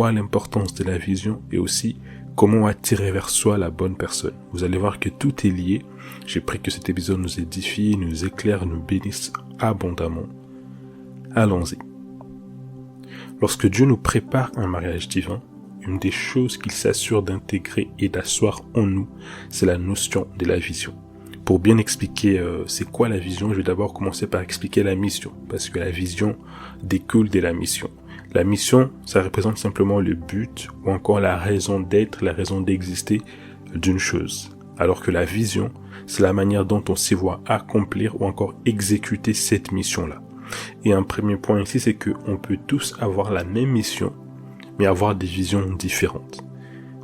quoi l'importance de la vision et aussi comment attirer vers soi la bonne personne. Vous allez voir que tout est lié. J'ai pris que cet épisode nous édifie, nous éclaire, nous bénisse abondamment. Allons-y. Lorsque Dieu nous prépare un mariage divin, une des choses qu'il s'assure d'intégrer et d'asseoir en nous, c'est la notion de la vision. Pour bien expliquer c'est quoi la vision, je vais d'abord commencer par expliquer la mission, parce que la vision découle de la mission. La mission, ça représente simplement le but ou encore la raison d'être, la raison d'exister d'une chose. Alors que la vision, c'est la manière dont on s'y voit accomplir ou encore exécuter cette mission-là. Et un premier point ici, c'est qu'on peut tous avoir la même mission, mais avoir des visions différentes.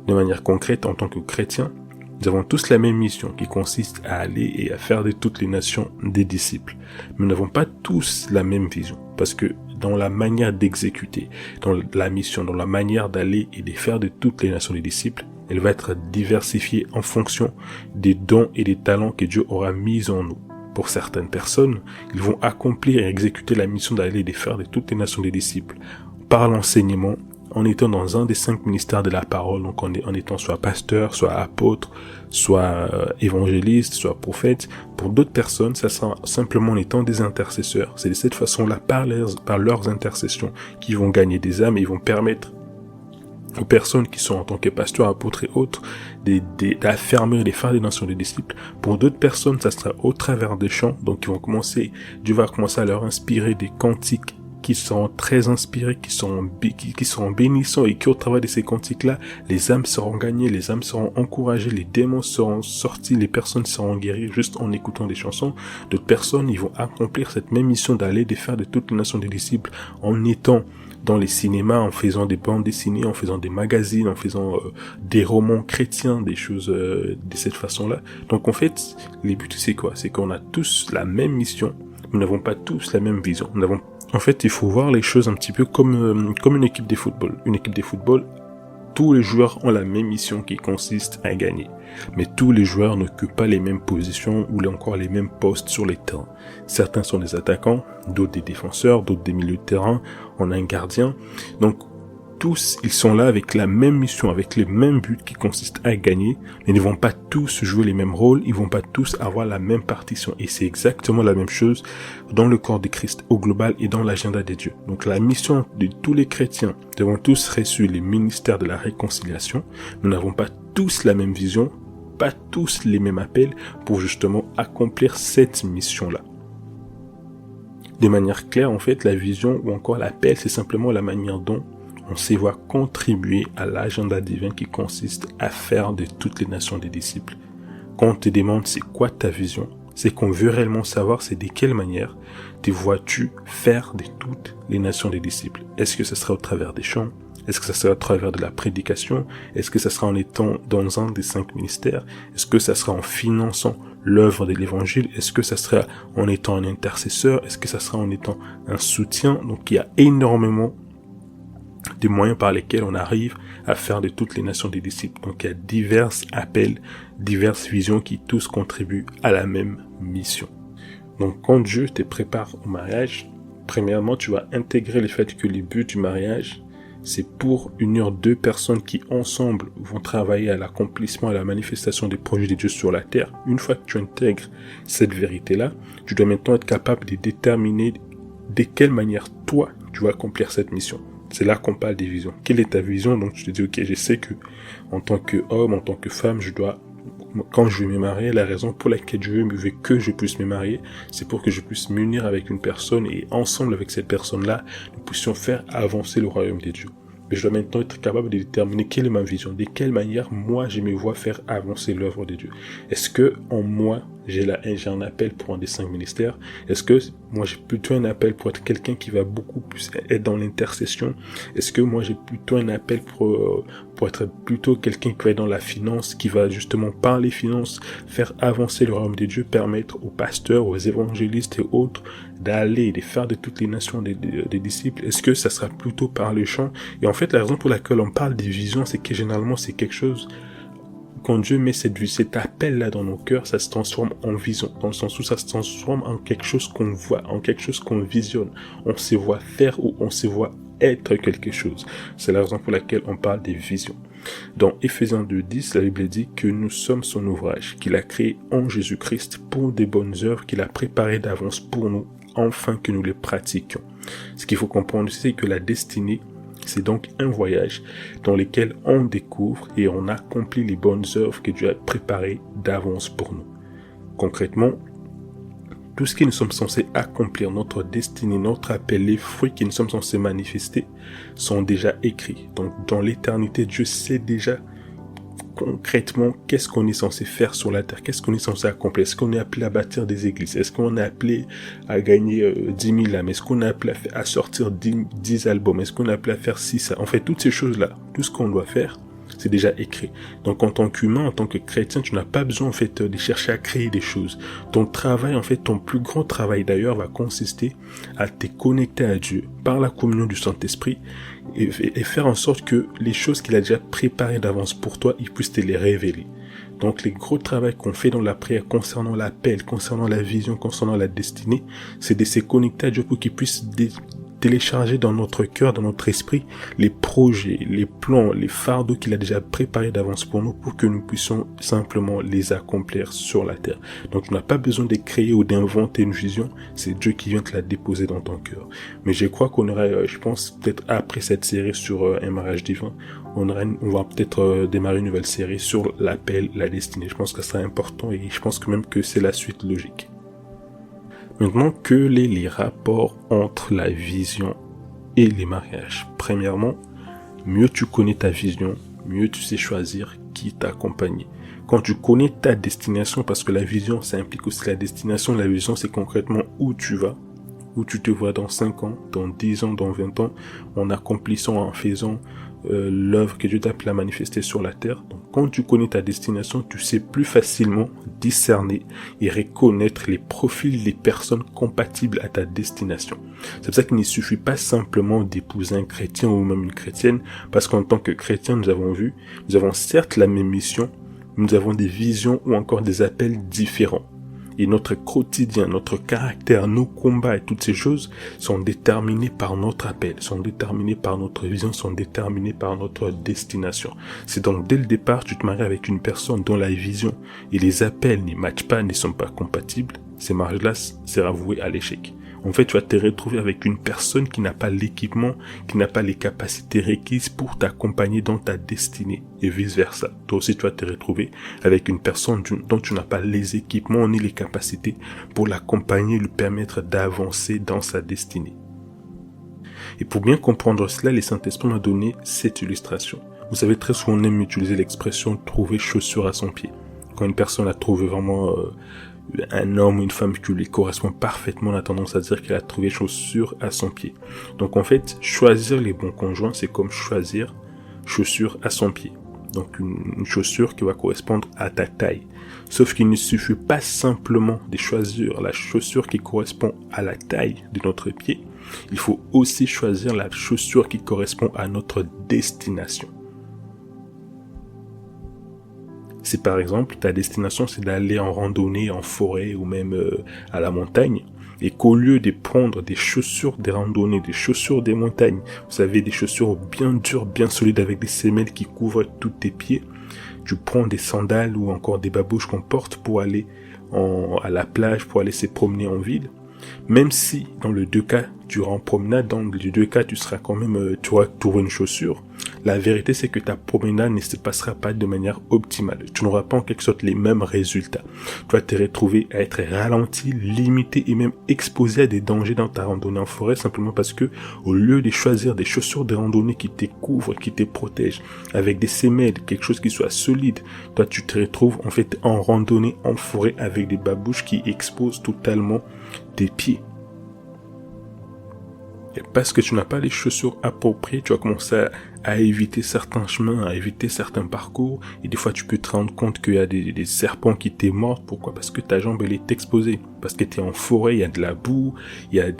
De manière concrète, en tant que chrétiens, nous avons tous la même mission qui consiste à aller et à faire de toutes les nations des disciples. Mais nous n'avons pas tous la même vision, parce que dans la manière d'exécuter, dans la mission, dans la manière d'aller et de faire de toutes les nations des disciples, elle va être diversifiée en fonction des dons et des talents que Dieu aura mis en nous. Pour certaines personnes, ils vont accomplir et exécuter la mission d'aller et de faire de toutes les nations des disciples par l'enseignement, en étant dans un des 5 ministères de la parole, donc en étant soit pasteur, soit apôtre, soit évangéliste, soit prophète. Pour d'autres personnes, ça sera simplement en étant des intercesseurs. C'est de cette façon-là, par leurs intercessions, qu'ils vont gagner des âmes et ils vont permettre aux personnes qui sont en tant que pasteurs, apôtres et autres, d'affermir et de faire des nations des disciples. Pour d'autres personnes, ça sera au travers des chants, donc Dieu va commencer à leur inspirer des cantiques qui sont très inspirés, qui sont bénissants et qui au travers de ces cantiques-là, les âmes seront gagnées, les âmes seront encouragées, les démons seront sortis, les personnes seront guéries juste en écoutant des chansons. D'autres personnes, ils vont accomplir cette même mission d'aller de faire de toutes les nations des disciples en étant dans les cinémas, en faisant des bandes dessinées, en faisant des magazines, en faisant des romans chrétiens, des choses de cette façon-là. Donc en fait, les buts c'est quoi? C'est qu'on a tous la même mission, mais nous n'avons pas tous la même vision. En fait, il faut voir les choses un petit peu comme une équipe de football. Une équipe de football, tous les joueurs ont la même mission qui consiste à gagner. Mais tous les joueurs n'occupent pas les mêmes positions ou encore les mêmes postes sur les terrains. Certains sont des attaquants, d'autres des défenseurs, d'autres des milieux de terrain. On a un gardien. Donc, tous, ils sont là avec la même mission, avec les mêmes buts qui consistent à gagner, mais ils ne vont pas tous jouer les mêmes rôles, ils vont pas tous avoir la même partition. Et c'est exactement la même chose dans le corps de Christ au global et dans l'agenda de Dieu. Donc la mission de tous les chrétiens, nous avons tous reçu les ministères de la réconciliation, nous n'avons pas tous la même vision, pas tous les mêmes appels pour justement accomplir cette mission-là. De manière claire, en fait, la vision ou encore l'appel, c'est simplement la manière dont on se voit contribuer à l'agenda divin qui consiste à faire de toutes les nations des disciples. Quand on te demande c'est quoi ta vision, c'est qu'on veut réellement savoir c'est de quelle manière te vois-tu faire de toutes les nations des disciples. Est-ce que ce sera au travers des chants? Est-ce que ça sera au travers de la prédication? Est-ce que ça sera en étant dans un des 5 ministères? Est-ce que ça sera en finançant l'œuvre de l'évangile? Est-ce que ça sera en étant un intercesseur? Est-ce que ça sera en étant un soutien? Donc il y a énormément des moyens par lesquels on arrive à faire de toutes les nations des disciples. Donc il y a divers appels, diverses visions qui tous contribuent à la même mission. Donc quand Dieu te prépare au mariage, premièrement tu vas intégrer le fait que le but du mariage, c'est pour unir 2 personnes qui ensemble vont travailler à l'accomplissement et à la manifestation des projets de Dieu sur la terre. Une fois que tu intègres cette vérité-là, tu dois maintenant être capable de déterminer de quelle manière toi tu vas accomplir cette mission. C'est là qu'on parle des visions. Quelle est ta vision? Donc, je te dis, ok, je sais que, en tant qu'homme, en tant que femme, quand je vais me marier, la raison pour laquelle Dieu veut que je puisse me marier, c'est pour que je puisse m'unir avec une personne et ensemble avec cette personne-là, nous puissions faire avancer le royaume de Dieu. Mais je dois maintenant être capable de déterminer quelle est ma vision, de quelle manière moi je me vois faire avancer l'œuvre de Dieu. Est-ce que en moi j'ai un appel pour un des 5 ministères? Est-ce que moi j'ai plutôt un appel pour être quelqu'un qui va beaucoup plus être dans l'intercession? Est-ce que moi j'ai plutôt un appel pour être plutôt quelqu'un qui va être dans la finance, qui va justement par les finances faire avancer le royaume de Dieu, permettre aux pasteurs, aux évangélistes et autres d'aller et de faire de toutes les nations des disciples? Est-ce que ça sera plutôt par le chant? Et en fait, la raison pour laquelle on parle des visions, c'est que généralement, c'est quelque chose, quand Dieu met cet appel-là dans nos cœurs, ça se transforme en vision, dans le sens où ça se transforme en quelque chose qu'on voit, en quelque chose qu'on visionne. On se voit faire ou on se voit être quelque chose. C'est la raison pour laquelle on parle des visions. Dans Ephésiens 2:10, la Bible dit que nous sommes son ouvrage, qu'il a créé en Jésus-Christ pour des bonnes œuvres qu'il a préparées d'avance pour nous, afin que nous les pratiquions. Ce qu'il faut comprendre, c'est que la destinée, c'est donc un voyage dans lequel on découvre et on accomplit les bonnes œuvres que Dieu a préparées d'avance pour nous. Concrètement, tout ce que nous sommes censés accomplir, notre destinée, notre appel, les fruits que nous sommes censés manifester sont déjà écrits. Donc, dans l'éternité, Dieu sait déjà concrètement qu'est-ce qu'on est censé faire sur la terre, qu'est-ce qu'on est censé accomplir. Est-ce qu'on est appelé à bâtir des églises? Est-ce qu'on est appelé à gagner 10 000 âmes? Est-ce qu'on est appelé à sortir 10 albums? Est-ce qu'on est appelé à faire 6? En fait, toutes ces choses-là, tout ce qu'on doit faire, c'est déjà écrit. Donc, en tant qu'humain, en tant que chrétien, tu n'as pas besoin, en fait, de chercher à créer des choses. Ton travail, en fait, ton plus grand travail, d'ailleurs, va consister à te connecter à Dieu par la communion du Saint-Esprit et faire en sorte que les choses qu'il a déjà préparées d'avance pour toi, il puisse te les révéler. Donc, les gros travaux qu'on fait dans la prière concernant l'appel, concernant la vision, concernant la destinée, c'est de se connecter à Dieu pour qu'il puisse télécharger dans notre cœur, dans notre esprit, les projets, les plans, les fardeaux qu'il a déjà préparés d'avance pour nous pour que nous puissions simplement les accomplir sur la terre. Donc, tu n'as pas besoin de créer ou d'inventer une vision, c'est Dieu qui vient te la déposer dans ton cœur. Mais je crois qu'on aura, je pense, peut-être après cette série sur un mariage divin, on va peut-être démarrer une nouvelle série sur l'appel, la destinée. Je pense que ça sera important et je pense que même que c'est la suite logique. Maintenant, quels sont les rapports entre la vision et les mariages? Premièrement, mieux tu connais ta vision, mieux tu sais choisir qui t'accompagner. Quand tu connais ta destination, parce que la vision, ça implique aussi la destination, la vision, c'est concrètement où tu vas, où tu te vois dans 5 ans, dans 10 ans, dans 20 ans, en accomplissant, en faisant l'œuvre que Dieu t'a appelé à manifester sur la terre. Donc, quand tu connais ta destination, tu sais plus facilement discerner et reconnaître les profils des personnes compatibles à ta destination. C'est pour ça qu'il ne suffit pas simplement d'épouser un chrétien ou même une chrétienne, parce qu'en tant que chrétien, nous avons certes la même mission, nous avons des visions ou encore des appels différents. Et notre quotidien, notre caractère, nos combats et toutes ces choses sont déterminés par notre appel, sont déterminés par notre vision, sont déterminés par notre destination. C'est donc dès le départ, tu te maries avec une personne dont la vision et les appels ne matchent pas, ne sont pas compatibles, ces mariages-là sera voué à l'échec. En fait, tu vas te retrouver avec une personne qui n'a pas l'équipement, qui n'a pas les capacités requises pour t'accompagner dans ta destinée et vice-versa. Toi aussi, tu vas te retrouver avec une personne dont tu n'as pas les équipements ni les capacités pour l'accompagner, lui permettre d'avancer dans sa destinée. Et pour bien comprendre cela, le Saint-Esprit m'a donné cette illustration. Vous savez, très souvent, on aime utiliser l'expression « trouver chaussure à son pied ». Quand une personne a trouvé vraiment un homme ou une femme qui lui correspond parfaitement, on a tendance à dire qu'elle a trouvé chaussure à son pied. Donc en fait, choisir les bons conjoints, c'est comme choisir chaussure à son pied. Donc une chaussure qui va correspondre à ta taille. Sauf qu'il ne suffit pas simplement de choisir la chaussure qui correspond à la taille de notre pied. Il faut aussi choisir la chaussure qui correspond à notre destination. Si par exemple ta destination c'est d'aller en randonnée, en forêt ou même à la montagne, et qu'au lieu de prendre des chaussures des randonnées, des chaussures des montagnes, vous savez, des chaussures bien dures, bien solides avec des semelles qui couvrent tous tes pieds, tu prends des sandales ou encore des babouches qu'on porte pour aller à la plage, pour aller se promener en ville. Même si dans les deux cas tu iras en promenade, dans les deux cas tu seras quand même, tu auras trouvé une chaussure. La vérité c'est que ta promenade ne se passera pas de manière optimale. Tu n'auras pas en quelque sorte les mêmes résultats. Tu vas te retrouver à être ralenti, limité et même exposé à des dangers dans ta randonnée en forêt, simplement parce que au lieu de choisir des chaussures de randonnée qui te couvrent, qui te protègent, avec des semelles, quelque chose qui soit solide, toi tu te retrouves en fait en randonnée en forêt avec des babouches qui exposent totalement tes pieds. Et parce que tu n'as pas les chaussures appropriées, tu vas commencer à éviter certains chemins, à éviter certains parcours. Et des fois, tu peux te rendre compte qu'il y a des serpents qui t'est mordent. Pourquoi? Parce que ta jambe, elle est exposée. Parce que tu es en forêt, il y a de la boue, il y a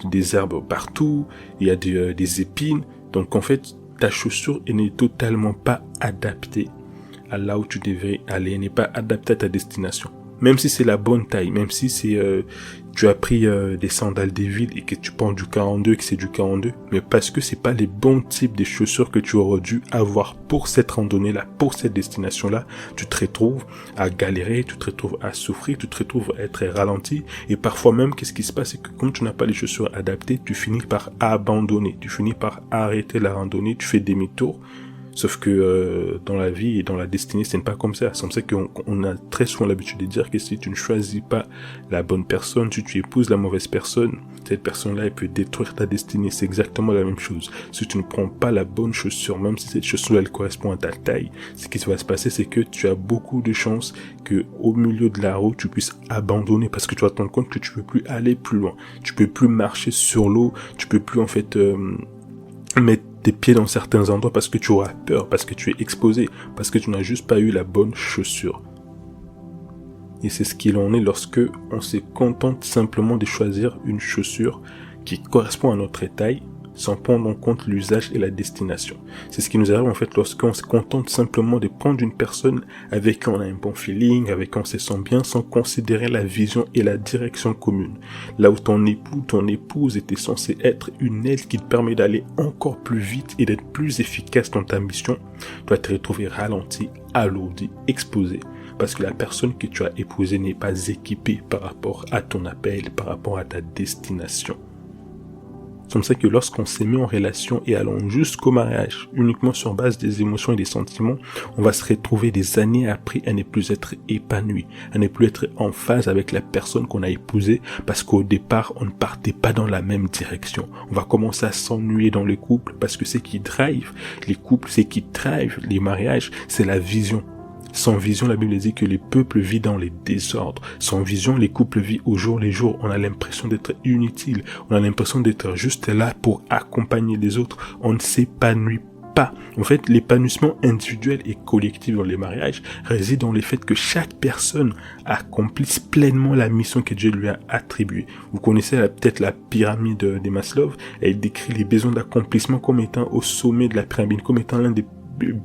des herbes partout, il y a des épines. Donc, en fait, ta chaussure, elle n'est totalement pas adaptée à là où tu devrais aller. Elle n'est pas adaptée à ta destination. Même si c'est la bonne taille, même si c'est tu as pris des sandales des villes et que tu portes du 42 et que c'est du 42, mais parce que c'est pas les bons types des chaussures que tu aurais dû avoir pour cette randonnée-là, pour cette destination-là, tu te retrouves à galérer, tu te retrouves à souffrir, tu te retrouves à être ralenti, et parfois même, qu'est-ce qui se passe, c'est que comme tu n'as pas les chaussures adaptées, tu finis par abandonner, tu finis par arrêter la randonnée, tu fais demi-tour. Sauf que dans la vie et dans la destinée, ce n'est pas comme ça. C'est comme ça qu'on a très souvent l'habitude de dire que si tu ne choisis pas la bonne personne, si tu épouses la mauvaise personne, cette personne-là, elle peut détruire ta destinée. C'est exactement la même chose. Si tu ne prends pas la bonne chaussure, même si cette chaussure, elle correspond à ta taille, ce qui va se passer, c'est que tu as beaucoup de chances que au milieu de la route, tu puisses abandonner parce que tu vas te rendre compte que tu peux plus aller plus loin. Tu peux plus marcher sur l'eau. Tu peux plus, en fait, mettre tes pieds dans certains endroits parce que tu auras peur, parce que tu es exposé, parce que tu n'as juste pas eu la bonne chaussure. Et c'est ce qu'il en est lorsque on se contente simplement de choisir une chaussure qui correspond à notre taille, sans prendre en compte l'usage et la destination. C'est ce qui nous arrive en fait lorsqu'on se contente simplement de prendre une personne avec qui on a un bon feeling, avec qui on se sent bien, sans considérer la vision et la direction commune. Là où ton époux, ton épouse était censé être une aide qui te permet d'aller encore plus vite et d'être plus efficace dans ta mission, tu vas te retrouver ralenti, alourdi, exposé. Parce que la personne que tu as épousée n'est pas équipée par rapport à ton appel, par rapport à ta destination. C'est comme ça que lorsqu'on s'est mis en relation et allons jusqu'au mariage, uniquement sur base des émotions et des sentiments, on va se retrouver des années après à ne plus être épanoui, à ne plus être en phase avec la personne qu'on a épousée, parce qu'au départ, on ne partait pas dans la même direction. On va commencer à s'ennuyer dans le couple, parce que ce qui drive les couples, ce qui drive les mariages, c'est la vision. Sans vision, la Bible dit que les peuples vivent dans les désordres. Sans vision, les couples vivent au jour les jours. On a l'impression d'être inutile. On a l'impression d'être juste là pour accompagner les autres. On ne s'épanouit pas. En fait, l'épanouissement individuel et collectif dans les mariages réside dans le fait que chaque personne accomplisse pleinement la mission que Dieu lui a attribuée. Vous connaissez peut-être la pyramide de Maslow. Elle décrit les besoins d'accomplissement comme étant au sommet de la pyramide, comme étant l'un des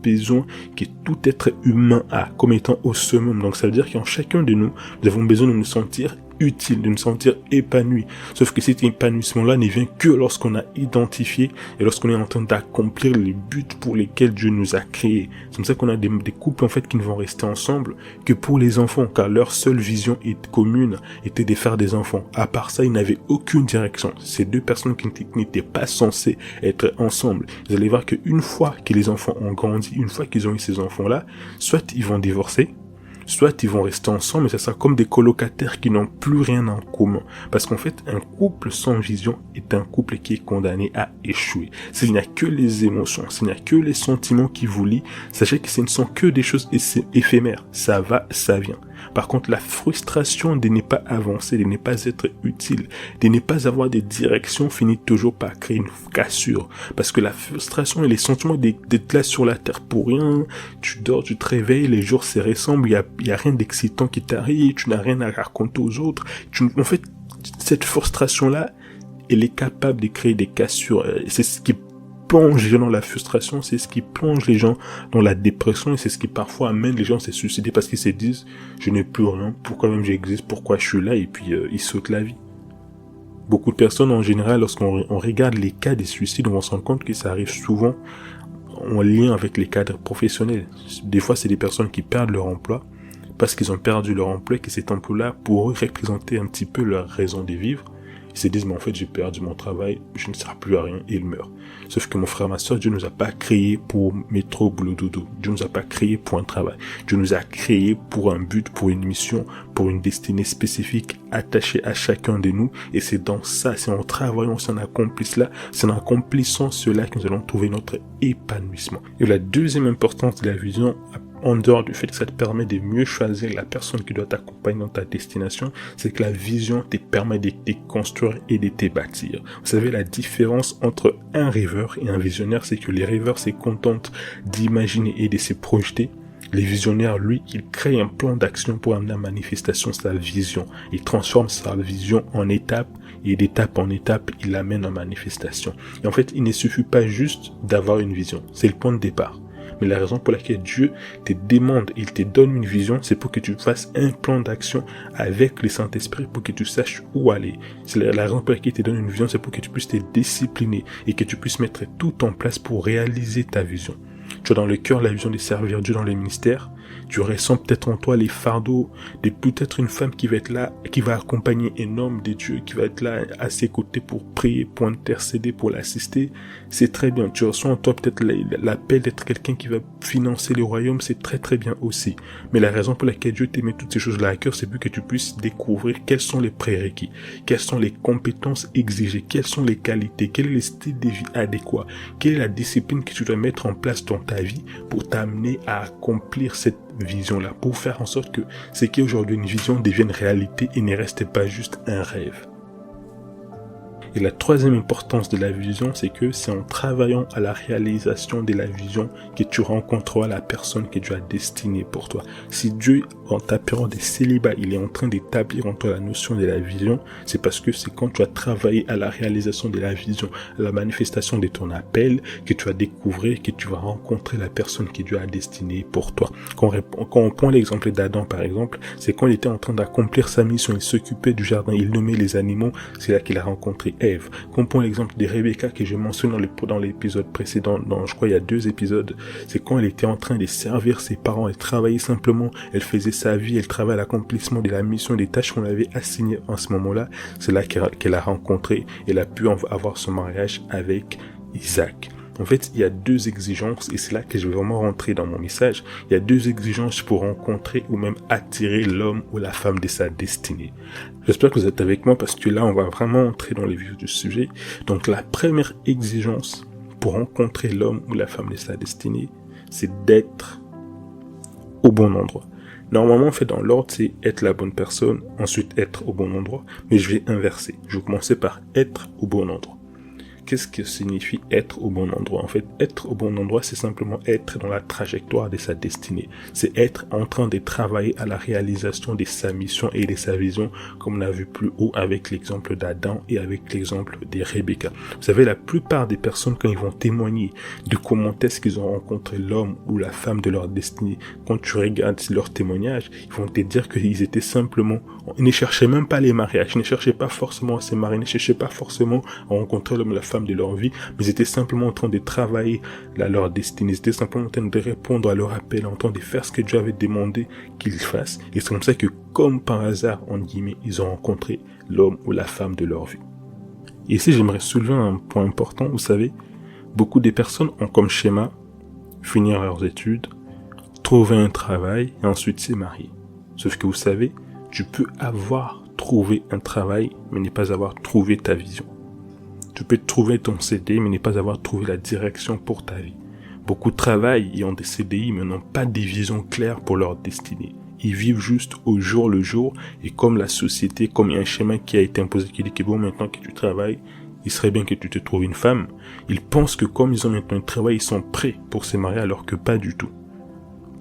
besoin que tout être humain a, comme étant au summum. Donc ça veut dire qu'en chacun de nous, nous avons besoin de nous sentir utile, de nous sentir épanoui. Sauf que cet épanouissement-là ne vient que lorsqu'on a identifié et lorsqu'on est en train d'accomplir les buts pour lesquels Dieu nous a créés. C'est comme ça qu'on a des couples en fait qui ne vont rester ensemble que pour les enfants, car leur seule vision commune était de faire des enfants. À part ça, ils n'avaient aucune direction. Ces deux personnes qui n'étaient pas censées être ensemble. Vous allez voir qu'une fois que les enfants ont grandi, une fois qu'ils ont eu ces enfants-là, soit ils vont divorcer, soit ils vont rester ensemble, mais ça sera comme des colocataires qui n'ont plus rien en commun. Parce qu'en fait, un couple sans vision est un couple qui est condamné à échouer. S'il n'y a que les émotions, s'il n'y a que les sentiments qui vous lient, sachez que ce ne sont que des choses éphémères. Ça va, ça vient. Par contre, la frustration de ne pas avancer, de ne pas être utile, de ne pas avoir de direction finit toujours par créer une cassure. Parce que la frustration et les sentiments d'être là sur la terre pour rien, tu dors, tu te réveilles, les jours se ressemblent, il y a rien d'excitant qui t'arrive, tu n'as rien à raconter aux autres. En fait, cette frustration-là, elle est capable de créer des cassures. C'est ce qui plonge les gens dans la frustration, c'est ce qui plonge les gens dans la dépression et c'est ce qui parfois amène les gens à se suicider parce qu'ils se disent je n'ai plus rien, pourquoi même j'existe, pourquoi je suis là, et puis ils sautent la vie. Beaucoup de personnes en général, lorsqu'on regarde les cas des suicides, on se rend compte que ça arrive souvent en lien avec les cadres professionnels. Des fois c'est des personnes qui perdent leur emploi parce qu'ils ont perdu leur emploi et que cet emploi-là pourrait représenter un petit peu leur raison de vivre. Ils se disent, mais en fait, j'ai perdu mon travail, je ne sers plus à rien, et ils meurent. Sauf que mon frère, ma soeur, Dieu nous a pas créés pour métro, boulot, dodo. Dieu nous a pas créés pour un travail. Dieu nous a créés pour un but, pour une mission, pour une destinée spécifique, attachée à chacun de nous. Et c'est dans ça, c'est en travaillant, c'est en accomplissant cela que nous allons trouver notre épanouissement. Et la deuxième importance de la vision, en dehors du fait que ça te permet de mieux choisir la personne qui doit t'accompagner dans ta destination, c'est que la vision te permet de te construire et de te bâtir. Vous savez, la différence entre un rêveur et un visionnaire, c'est que les rêveurs se contentent d'imaginer et de se projeter. Les visionnaires, lui, il crée un plan d'action pour amener à manifestation sa vision. Il transforme sa vision en étapes et d'étape en étape, il l'amène en manifestation. Et en fait, il ne suffit pas juste d'avoir une vision. C'est le point de départ. Mais la raison pour laquelle Dieu te demande, il te donne une vision, c'est pour que tu fasses un plan d'action avec le Saint-Esprit pour que tu saches où aller. C'est la raison pour laquelle il te donne une vision, c'est pour que tu puisses te discipliner et que tu puisses mettre tout en place pour réaliser ta vision. Tu as dans le cœur la vision de servir Dieu dans le ministère. Tu ressens peut-être en toi les fardeaux de peut-être une femme qui va être là, qui va accompagner un homme de Dieu, qui va être là à ses côtés pour prier, pour intercéder, pour l'assister. C'est très bien. Tu ressens en toi peut-être l'appel d'être quelqu'un qui va financer le royaume. C'est très très bien aussi. Mais la raison pour laquelle Dieu te met toutes ces choses-là à cœur, c'est pour que tu puisses découvrir quels sont les prérequis, quelles sont les compétences exigées, quelles sont les qualités, quel est le style de vie adéquat, quelle est la discipline que tu dois mettre en place dans ta vie pour t'amener à accomplir cette vision-là, pour faire en sorte que ce qui est aujourd'hui une vision devienne réalité et ne reste pas juste un rêve. Et la troisième importance de la vision, c'est que c'est en travaillant à la réalisation de la vision que tu rencontreras la personne que Dieu a destinée pour toi. Si Dieu, en ta période de célibat, il est en train d'établir en toi la notion de la vision, c'est parce que c'est quand tu as travaillé à la réalisation de la vision, à la manifestation de ton appel, que tu vas découvrir, que tu vas rencontrer la personne que Dieu a destinée pour toi. Quand on prend l'exemple d'Adam, par exemple, c'est quand il était en train d'accomplir sa mission, il s'occupait du jardin, il nommait les animaux, c'est là qu'il a rencontré Ève. Quand on prend l'exemple de Rebecca que je mentionne dans l'épisode précédent, je crois il y a 2 épisodes, c'est quand elle était en train de servir ses parents, elle travaillait simplement, elle faisait sa vie, elle travaillait à l'accomplissement de la mission, des tâches qu'on avait assignées en ce moment-là, c'est là qu'elle a rencontré, elle a pu avoir son mariage avec Isaac. En fait, il y a 2 exigences, et c'est là que je vais vraiment rentrer dans mon message. Il y a 2 exigences pour rencontrer ou même attirer l'homme ou la femme de sa destinée. J'espère que vous êtes avec moi parce que là, on va vraiment entrer dans les vifs du sujet. Donc, la première exigence pour rencontrer l'homme ou la femme de sa destinée, c'est d'être au bon endroit. Normalement, en fait, dans l'ordre, c'est être la bonne personne, ensuite être au bon endroit. Mais je vais inverser. Je vais commencer par être au bon endroit. Qu'est-ce que signifie être au bon endroit? En fait, être au bon endroit, c'est simplement être dans la trajectoire de sa destinée. C'est être en train de travailler à la réalisation de sa mission et de sa vision, comme on a vu plus haut avec l'exemple d'Adam et avec l'exemple de Rebecca. Vous savez, la plupart des personnes, quand ils vont témoigner de comment est-ce qu'ils ont rencontré l'homme ou la femme de leur destinée, quand tu regardes leur témoignage, ils vont te dire qu'ils étaient simplement, ils ne cherchaient même pas les mariages, ils ne cherchaient pas forcément à se marier, ils ne cherchaient pas forcément à rencontrer l'homme ou la femme de leur vie, mais ils étaient simplement en train de travailler à leur destinée, ils étaient simplement en train de répondre à leur appel, en train de faire ce que Dieu avait demandé qu'ils fassent. Et c'est comme ça que, comme par hasard, en guillemets, ils ont rencontré l'homme ou la femme de leur vie. Et ici, j'aimerais soulever un point important. Vous savez, beaucoup de personnes ont comme schéma finir leurs études, trouver un travail et ensuite se marier. Sauf que vous savez, tu peux avoir trouvé un travail, mais ne pas avoir trouvé ta vision. Tu peux trouver ton CDI, mais ne pas avoir trouvé la direction pour ta vie. Beaucoup travaillent et ont des CDI, mais n'ont pas des visions claires pour leur destinée. Ils vivent juste au jour le jour, et comme la société, comme il y a un schéma qui a été imposé, qui dit que bon, maintenant que tu travailles, il serait bien que tu te trouves une femme. Ils pensent que comme ils ont maintenant un travail, ils sont prêts pour se marier, alors que pas du tout.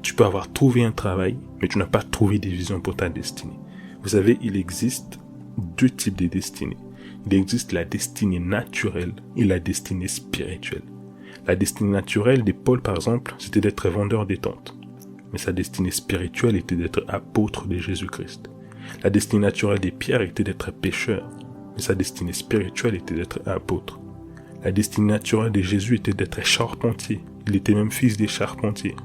Tu peux avoir trouvé un travail, mais tu n'as pas trouvé des visions pour ta destinée. Vous savez, il existe 2 types de destinées. Il existe la destinée naturelle et la destinée spirituelle. La destinée naturelle de Paul, par exemple, c'était d'être vendeur des tentes. Mais sa destinée spirituelle était d'être apôtre de Jésus-Christ. La destinée naturelle de Pierre était d'être pêcheur. Mais sa destinée spirituelle était d'être apôtre. La destinée naturelle de Jésus était d'être charpentier. Il était même fils des charpentiers.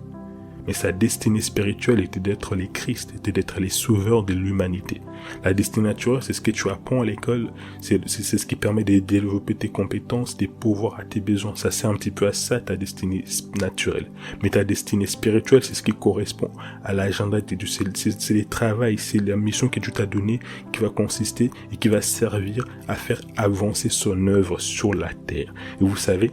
Mais sa destinée spirituelle était d'être les Christ, était d'être les sauveurs de l'humanité. La destinée naturelle, c'est ce que tu apprends à l'école, c'est ce qui permet de développer tes compétences, de pouvoir à tes besoins. Ça sert un petit peu à ça, ta destinée naturelle. Mais ta destinée spirituelle, c'est ce qui correspond à l'agenda de Dieu. C'est le travail, c'est la mission que Dieu t'a donnée qui va consister et qui va servir à faire avancer son œuvre sur la terre. Et vous savez,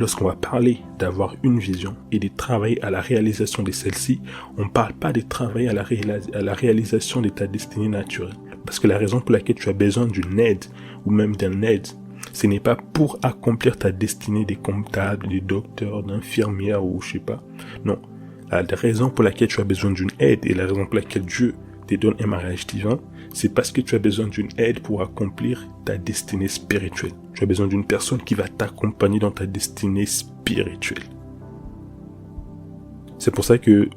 lorsqu'on va parler d'avoir une vision et de travailler à la réalisation de celle-ci, on ne parle pas de travailler à la réalisation de ta destinée naturelle. Parce que la raison pour laquelle tu as besoin d'une aide ou même d'un aide, ce n'est pas pour accomplir ta destinée de comptable, de docteur, d'infirmière ou je sais pas. Non. La raison pour laquelle tu as besoin d'une aide et la raison pour laquelle Dieu te donne un mariage divin, c'est parce que tu as besoin d'une aide pour accomplir ta destinée spirituelle. Tu as besoin d'une personne qui va t'accompagner dans ta destinée spirituelle. C'est pour ça que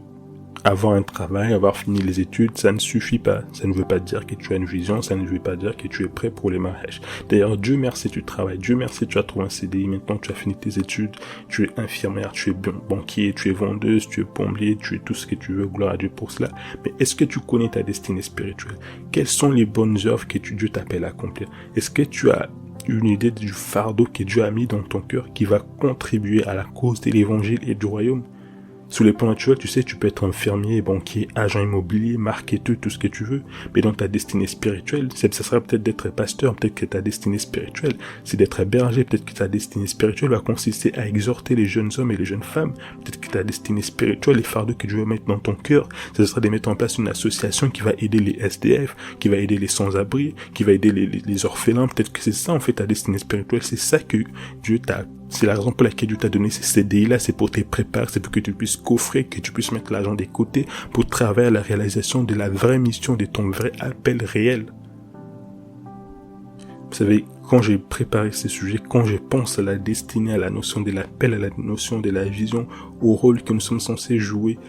avoir un travail, avoir fini les études, ça ne suffit pas. Ça ne veut pas dire que tu as une vision, ça ne veut pas dire que tu es prêt pour les mariages. D'ailleurs, Dieu merci, tu travailles. Dieu merci, tu as trouvé un CDI. Maintenant, tu as fini tes études. Tu es infirmière, tu es banquier, tu es vendeuse, tu es plombier, tu es tout ce que tu veux. Gloire à Dieu pour cela. Mais est-ce que tu connais ta destinée spirituelle? Quelles sont les bonnes œuvres que Dieu t'appelle à accomplir? Est-ce que tu as une idée du fardeau que Dieu a mis dans ton cœur qui va contribuer à la cause de l'évangile et du royaume? Sous les plans naturels, tu sais, tu peux être infirmier, banquier, agent immobilier, marketeur, tout ce que tu veux. Mais dans ta destinée spirituelle, ça sera peut-être d'être pasteur, peut-être que ta destinée spirituelle, c'est d'être berger, peut-être que ta destinée spirituelle va consister à exhorter les jeunes hommes et les jeunes femmes. Peut-être que ta destinée spirituelle, les fardeaux que Dieu veut mettre dans ton cœur, ce sera de mettre en place une association qui va aider les SDF, qui va aider les sans-abri, qui va aider les orphelins. Peut-être que c'est ça, en fait, ta destinée spirituelle. C'est ça que Dieu t'a. C'est la raison pour laquelle Dieu t'a donné ces CDI-là, c'est pour te préparer, c'est pour que tu puisses coffrer, que tu puisses mettre l'argent des côtés pour travailler à la réalisation de la vraie mission, de ton vrai appel réel. Vous savez, quand j'ai préparé ces sujets, quand je pense à la destinée, à la notion de l'appel, à la notion de la vision, au rôle que nous sommes censés jouer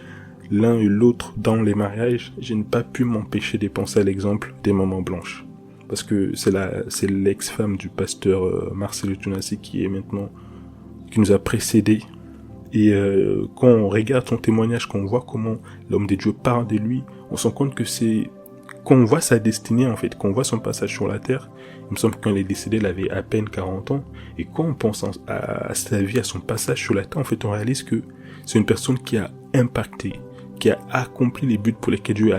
l'un et l'autre dans les mariages, je n'ai pas pu m'empêcher de penser à l'exemple des mamans blanches. Parce que c'est l'ex-femme du pasteur Marcelo Tunasi qui nous a précédés. Et quand on regarde son témoignage, quand on voit comment l'homme de Dieu parle de lui, on se rend compte que quand on voit sa destinée en fait, quand on voit son passage sur la terre, il me semble que quand il est décédé, il avait à peine 40 ans, et quand on pense à sa vie, à son passage sur la terre, en fait, on réalise que c'est une personne qui a impacté, qui a accompli les buts pour lesquels Dieu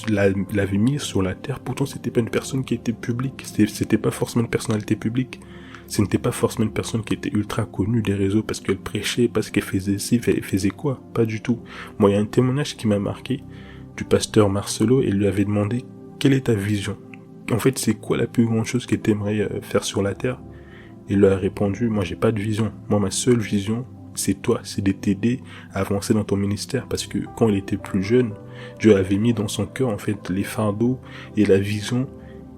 l'avait mis sur la terre. Pourtant, c'était pas une personne qui était publique, c'était pas forcément une personnalité publique. Ce n'était pas forcément une personne qui était ultra connue des réseaux parce qu'elle prêchait, parce qu'elle faisait ci, elle faisait quoi. Pas du tout. Moi, il y a un témoignage qui m'a marqué du pasteur Marcelo et il lui avait demandé quelle est ta vision. En fait, c'est quoi la plus grande chose que tu aimerais faire sur la terre? Il lui a répondu, moi, j'ai pas de vision. Moi, ma seule vision, c'est toi, c'est de t'aider à avancer dans ton ministère. Parce que quand il était plus jeune, Dieu avait mis dans son cœur, en fait, les fardeaux et la vision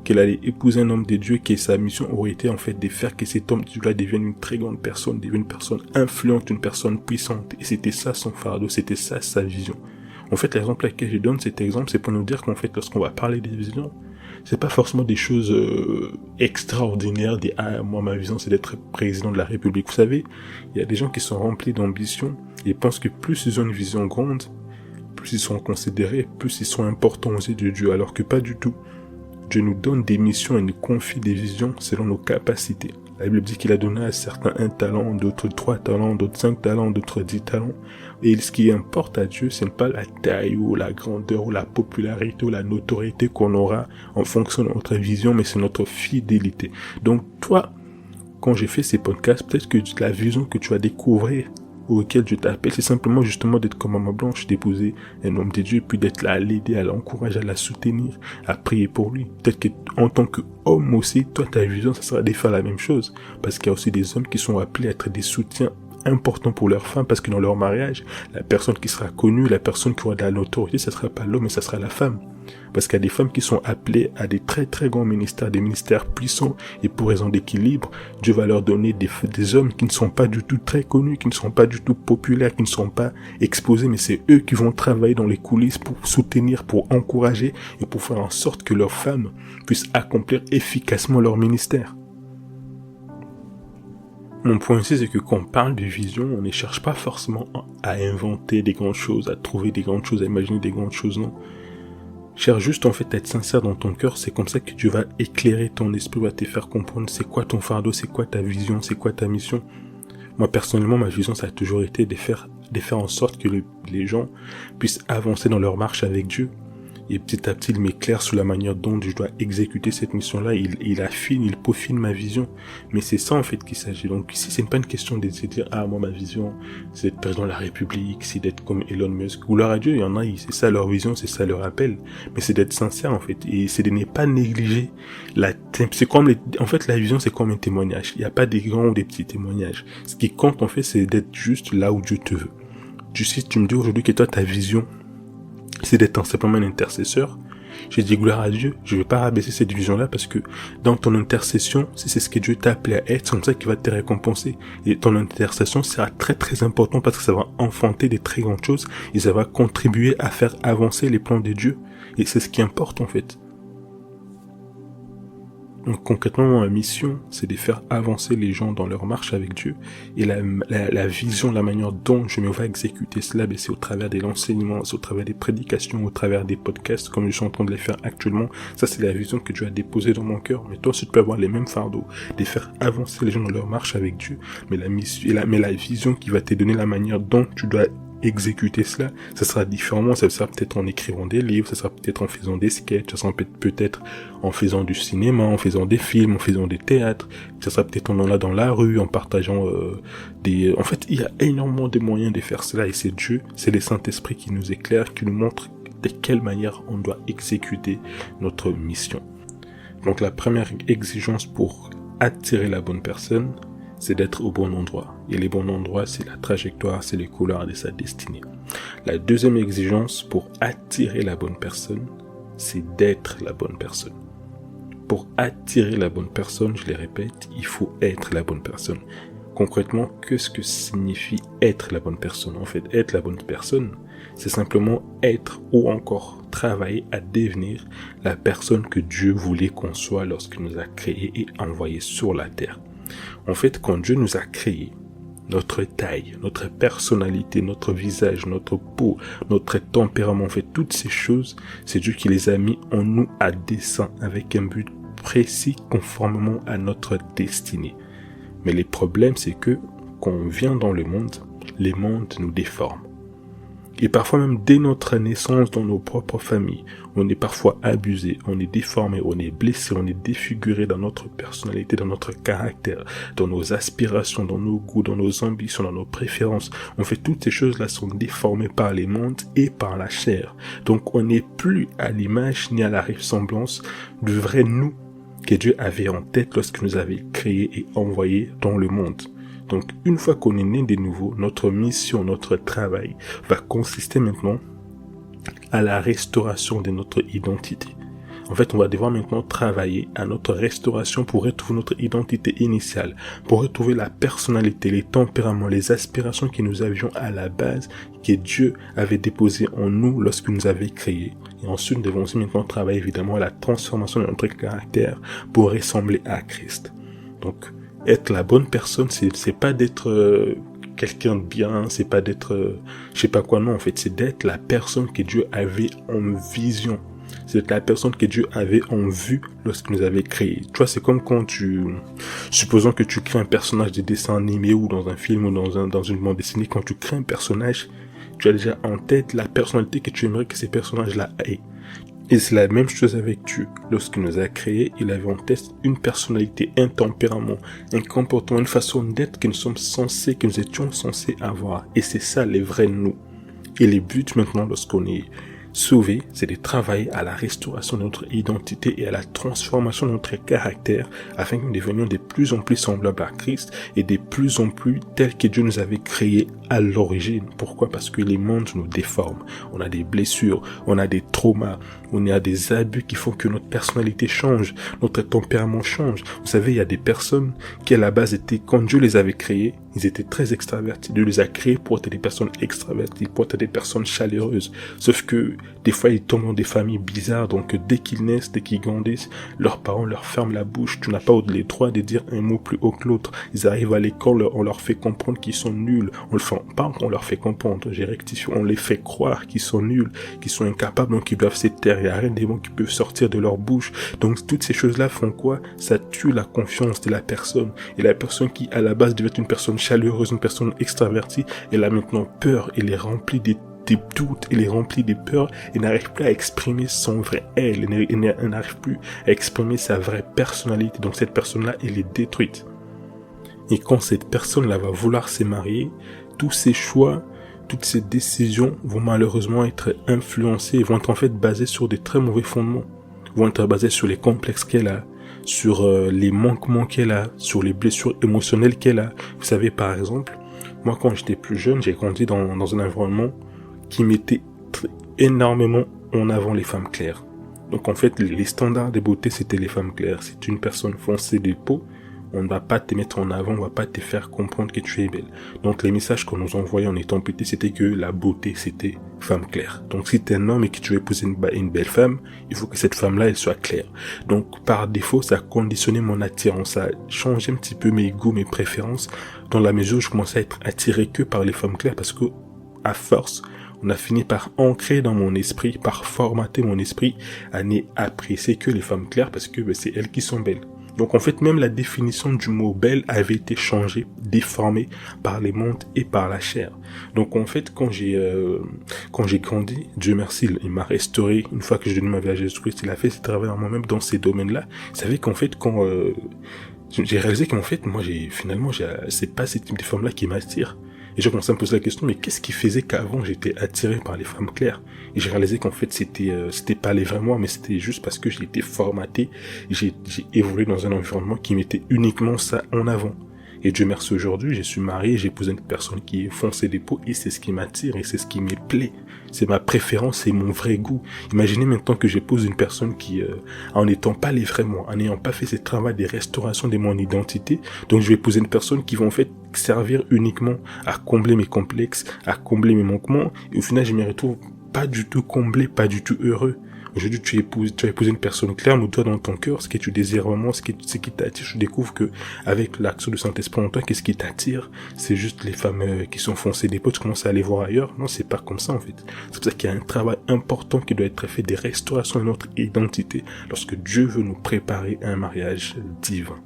qu'elle allait épouser un homme de Dieu, que sa mission aurait été en fait de faire que cet homme de Dieu-là devienne une très grande personne, devienne une personne influente, une personne puissante. Et c'était ça son fardeau, c'était ça sa vision. En fait, l'exemple à laquelle je donne cet exemple, c'est pour nous dire qu'en fait, lorsqu'on va parler des visions, c'est pas forcément des choses extraordinaires, moi ma vision c'est d'être président de la République. Vous savez, il y a des gens qui sont remplis d'ambition et pensent que plus ils ont une vision grande, plus ils sont considérés, plus ils sont importants aux yeux de Dieu, alors que pas du tout. Dieu nous donne des missions et nous confie des visions selon nos capacités. La Bible dit qu'il a donné à certains 1 talent, d'autres 3 talents, d'autres 5 talents, d'autres 10 talents. Et ce qui importe à Dieu, ce n'est pas la taille ou la grandeur ou la popularité ou la notoriété qu'on aura en fonction de notre vision, mais c'est notre fidélité. Donc toi, quand j'ai fait ces podcasts, peut-être que la vision que tu vas découvrir auquel je t'appelle, c'est simplement justement d'être comme maman blanche, d'épouser un homme de Dieu, puis d'être là à l'aider, à l'encourager, à la soutenir, à prier pour lui. Peut-être que en tant qu'homme aussi, toi, ta vision, ça sera de faire la même chose. Parce qu'il y a aussi des hommes qui sont appelés à être des soutiens importants pour leurs femmes, parce que dans leur mariage, la personne qui sera connue, la personne qui aura de la notoriété, ça sera pas l'homme, mais ça sera la femme. Parce qu'il y a des femmes qui sont appelées à des très très grands ministères, des ministères puissants, et pour raison d'équilibre, Dieu va leur donner des hommes qui ne sont pas du tout très connus, qui ne sont pas du tout populaires, qui ne sont pas exposés, mais c'est eux qui vont travailler dans les coulisses pour soutenir, pour encourager, et pour faire en sorte que leurs femmes puissent accomplir efficacement leur ministère. Mon point ici, c'est que quand on parle de vision, on ne cherche pas forcément à inventer des grandes choses, à trouver des grandes choses, à imaginer des grandes choses, non. Cherche juste en fait à être sincère dans ton cœur, c'est comme ça que tu vas éclairer ton esprit, va te faire comprendre c'est quoi ton fardeau, c'est quoi ta vision, c'est quoi ta mission. Moi personnellement, ma vision ça a toujours été de faire en sorte que les gens puissent avancer dans leur marche avec Dieu. Et petit à petit, il m'éclaire sur la manière dont je dois exécuter cette mission-là. Il affine, il peaufine ma vision. Mais c'est ça, en fait, qu'il s'agit. Donc ici, c'est pas une question de se dire, moi, ma vision, c'est d'être président de la République, c'est d'être comme Elon Musk. Gloire à Dieu, il y en a, c'est ça leur vision, c'est ça leur appel. Mais c'est d'être sincère, en fait. Et c'est de ne pas négliger c'est comme en fait, la vision, c'est comme un témoignage. Il n'y a pas des grands ou des petits témoignages. Ce qui compte, en fait, c'est d'être juste là où Dieu te veut. Tu sais, tu me dis aujourd'hui que toi, ta vision, c'est d'être simplement un intercesseur, J'ai dit gloire à Dieu, je vais pas rabaisser cette vision-là parce que dans ton intercession, si c'est ce que Dieu t'a appelé à être, c'est comme ça qu'il va te récompenser. Et ton intercession sera très très important parce que ça va enfanter des très grandes choses et ça va contribuer à faire avancer les plans de Dieu. Et c'est ce qui importe en fait. Donc concrètement, ma mission, c'est de faire avancer les gens dans leur marche avec Dieu. Et la vision, la manière dont je me vais exécuter cela, c'est au travers de l'enseignement, c'est au travers des prédications, au travers des podcasts, comme je suis en train de les faire actuellement. Ça, c'est la vision que Dieu a déposée dans mon cœur. Mais toi aussi, tu peux avoir les mêmes fardeaux, de faire avancer les gens dans leur marche avec Dieu. Mais la vision qui va te donner la manière dont tu dois exécuter cela, ça sera différemment, ça sera peut-être en écrivant des livres, ça sera peut-être en faisant des sketchs, ça sera peut-être en faisant du cinéma, en faisant des films, en faisant des théâtres, ça sera peut-être en allant dans la rue, en partageant En fait, il y a énormément de moyens de faire cela et c'est Dieu, c'est le Saint-Esprit qui nous éclaire, qui nous montre de quelle manière on doit exécuter notre mission. Donc la première exigence pour attirer la bonne personne, c'est d'être au bon endroit. Et les bons endroits, c'est la trajectoire, c'est les couleurs de sa destinée. La deuxième exigence pour attirer la bonne personne, c'est d'être la bonne personne. Pour attirer la bonne personne, je le répète, il faut être la bonne personne. Concrètement, qu'est-ce que signifie être la bonne personne? En fait, être la bonne personne, c'est simplement être ou encore travailler à devenir la personne que Dieu voulait qu'on soit lorsqu'il nous a créés et envoyés sur la terre. En fait, quand Dieu nous a créés, notre taille, notre personnalité, notre visage, notre peau, notre tempérament, en fait, toutes ces choses, c'est Dieu qui les a mis en nous à dessein, avec un but précis, conformément à notre destinée. Mais le problème, c'est que, quand on vient dans le monde, les mondes nous déforment. Et parfois même dès notre naissance dans nos propres familles, on est parfois abusé, on est déformé, on est blessé, on est défiguré dans notre personnalité, dans notre caractère, dans nos aspirations, dans nos goûts, dans nos ambitions, dans nos préférences. En fait, toutes ces choses-là sont déformées par les mondes et par la chair. Donc on n'est plus à l'image ni à la ressemblance du vrai nous que Dieu avait en tête lorsqu'il nous avait créés et envoyés dans le monde. Donc, une fois qu'on est né de nouveau, notre mission, notre travail va consister maintenant à la restauration de notre identité. En fait, on va devoir maintenant travailler à notre restauration pour retrouver notre identité initiale, pour retrouver la personnalité, les tempéraments, les aspirations que nous avions à la base, que Dieu avait déposé en nous lorsqu'il nous avait créés. Et ensuite, nous devons aussi maintenant travailler évidemment à la transformation de notre caractère pour ressembler à Christ. Donc, être la bonne personne, c'est pas d'être quelqu'un de bien, c'est pas d'être je sais pas quoi, non, en fait, c'est d'être la personne que Dieu avait en vision. C'est d'être la personne que Dieu avait en vue lorsqu'il nous avait créé. Tu vois, c'est comme quand supposons que tu crées un personnage de dessin animé ou dans un film ou dans une bande dessinée, quand tu crées un personnage, tu as déjà en tête la personnalité que tu aimerais que ces personnages-là aient. Et c'est la même chose avec Dieu. Lorsqu'il nous a créés, il avait en tête une personnalité, un tempérament, un comportement, une façon d'être que nous étions censés avoir. Et c'est ça les vrais nous. Et les buts maintenant, lorsqu'on est sauvé, c'est de travailler à la restauration de notre identité et à la transformation de notre caractère afin que nous devenions de plus en plus semblables à Christ et de plus en plus tels que Dieu nous avait créés à l'origine. Pourquoi? Parce que les mondes nous déforment. On a des blessures, on a des traumas, on a des abus qui font que notre personnalité change, notre tempérament change. Vous savez, il y a des personnes qui à la base étaient, quand Dieu les avait créés, ils étaient très extravertis. Dieu les a créés pour être des personnes extraverties, pour être des personnes chaleureuses. Sauf que des fois, ils tombent dans des familles bizarres. Donc, dès qu'ils naissent, dès qu'ils grandissent, leurs parents leur ferment la bouche. Tu n'as pas le droit de dire un mot plus haut que l'autre. Ils arrivent à l'école, on leur fait comprendre qu'ils sont nuls. On leur fait comprendre, j'ai rectifié, on les fait croire qu'ils sont nuls, qu'ils sont incapables, donc ils doivent se taire. Il n'y a rien des mots qui peuvent sortir de leur bouche. Donc, toutes ces choses-là font quoi? Ça tue la confiance de la personne. Et la personne qui, à la base, devait être une personne chaleureuse, une personne extravertie, elle a maintenant peur, elle est remplie des doutes, elle est remplie de peur, elle n'arrive plus à exprimer son vrai elle n'arrive plus à exprimer sa vraie personnalité. Donc cette personne-là, elle est détruite. Et quand cette personne-là va vouloir se marier, tous ses choix, toutes ses décisions vont malheureusement être influencées, vont être en fait basées sur des très mauvais fondements, vont être basées sur les complexes qu'elle a, sur les manquements qu'elle a, sur les blessures émotionnelles qu'elle a. Vous savez, par exemple, moi quand j'étais plus jeune, j'ai grandi dans un environnement qui mettait énormément en avant les femmes claires. Donc en fait, les standards de beauté, c'était les femmes claires. Si tu es une personne foncée de peau, on ne va pas te mettre en avant, on ne va pas te faire comprendre que tu es belle. Donc les messages qu'on nous envoyait en étant petit, c'était que la beauté, c'était femme claire. Donc si tu es un homme et que tu veux épouser une belle femme, il faut que cette femme-là, elle soit claire. Donc par défaut, ça a conditionné mon attirance, ça a changé un petit peu mes goûts, mes préférences, dans la mesure où je commençais à être attiré que par les femmes claires, parce que à force, on a fini par ancrer dans mon esprit, par formater mon esprit à n'apprécier que les femmes claires, parce que c'est elles qui sont belles. Donc en fait, même la définition du mot belle avait été changée, déformée par les mondes et par la chair. Donc en fait, quand j'ai grandi, Dieu merci, il m'a restauré. Une fois que j'ai donné ma vie à Jésus-Christ, il a fait ce travail en moi-même dans ces domaines-là. Vous savez qu'en fait, quand j'ai réalisé qu'en fait, moi, c'est pas ce type de femmes-là qui m'attire. Et j'ai commencé à me poser la question, mais qu'est-ce qui faisait qu'avant j'étais attiré par les femmes claires? Et j'ai réalisé qu'en fait c'était pas les vrais moi, mais c'était juste parce que j'ai été formaté, j'ai évolué dans un environnement qui mettait uniquement ça en avant. Et Dieu merci, aujourd'hui, je suis marié, j'ai épousé une personne qui est foncée des peaux, et c'est ce qui m'attire, et c'est ce qui me plaît. C'est ma préférence, c'est mon vrai goût. Imaginez maintenant que j'épouse une personne qui, en n'étant pas les vrais moi, en n'ayant pas fait ce travail de restauration de mon identité, donc je vais épouser une personne qui va en fait servir uniquement à combler mes complexes, à combler mes manquements, et au final je me retrouve pas du tout comblé, pas du tout heureux. Aujourd'hui, tu as épousé une personne claire, mais toi, dans ton cœur, ce que tu désires vraiment, ce qui t'attire, tu découvres que, avec l'action du Saint-Esprit en toi, qu'est-ce qui t'attire? C'est juste les femmes qui sont foncées des peaux, tu commences à aller voir ailleurs. Non, c'est pas comme ça, en fait. C'est pour ça qu'il y a un travail important qui doit être fait, des restaurations de notre identité, lorsque Dieu veut nous préparer à un mariage divin.